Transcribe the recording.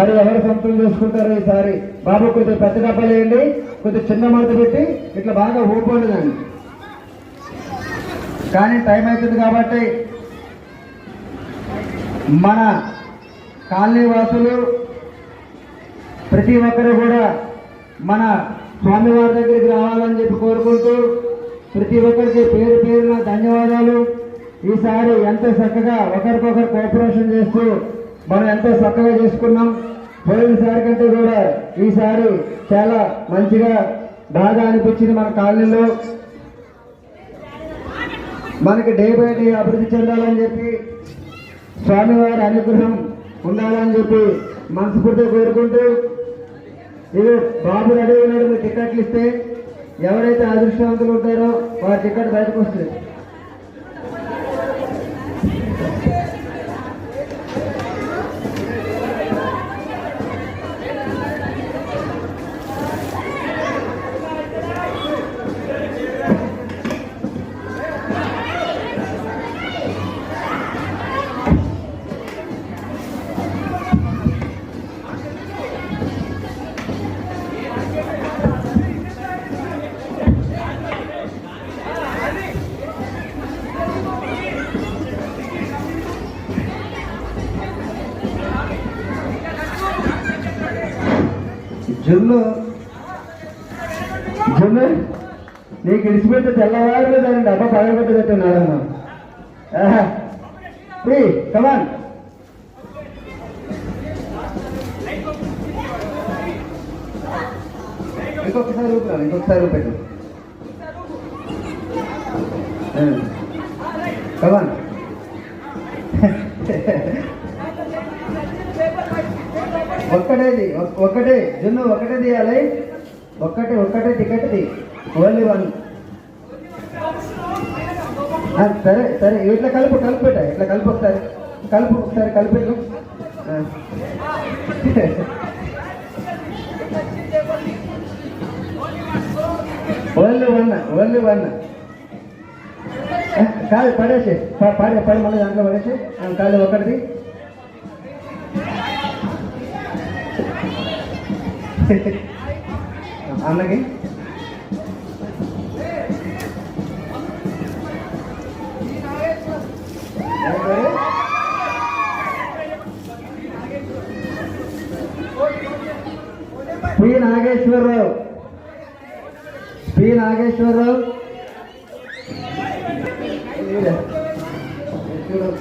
మరి ఎవరు సొంతం చేసుకుంటారో ఈసారి. బాబు కొద్దిగా పెద్ద డబ్బాలు వేయండి, కొద్దిగా చిన్న మంట పెట్టి ఇట్లా బాగా ఊపండిదండి. కానీ టైం అవుతుంది కాబట్టి మన కాలనీ వాసులు ప్రతి ఒక్కరు కూడా మన స్వామివారి దగ్గరికి రావాలని చెప్పి కోరుకుంటూ ప్రతి ఒక్కరికి పేరు పేరున ధన్యవాదాలు. ఈసారి ఎంతో చక్కగా ఒకరికొకరు కోఆపరేషన్ చేస్తూ మనం ఎంతో చక్కగా చేసుకున్నాం. పోయినసారి కంటే కూడా ఈసారి చాలా మంచిగా బాగా అనిపించింది. మన కాలనీలో మనకి డే బై డే అభివృద్ధి చెందాలని చెప్పి స్వామివారి అనుగ్రహం ఉండాలని చెప్పి మనస్ఫూర్తిగా కోరుకుంటూ ఇది బాబు రెడీ ఉన్నాడు. మీరు టికెట్లు ఇస్తే ఎవరైతే అదృష్టవంతులు ఉంటారో వారి టికెట్ బయటకు వస్తుంది. జున్ను జున్ను నీకు ఇడిచిపెడితే తెల్లవారు దాన్ని డబ్బా పగలబెట్టి పెట్టినాడమ్మా. కమాన్ ఇంకొకసారి ఊపురా, ఇంకొకసారి ఊపెట్టు. కమాన్ ఒక్కటే జున్ను ఒకటే తీయాలి. ఒక్కటే టికెట్ తీ, ఓన్లీ వన్. సరే సరే ఇట్లా కలిపెట్ట, ఇట్లా ఒకసారి కలిపెట్టు. ఓన్లీ వన్ కాదు, పడేసి పడి మళ్ళీ దాంట్లో పడేసి కాదు ఒకటిది. అన్నకి పి నాగేశ్వరరావు చూడు.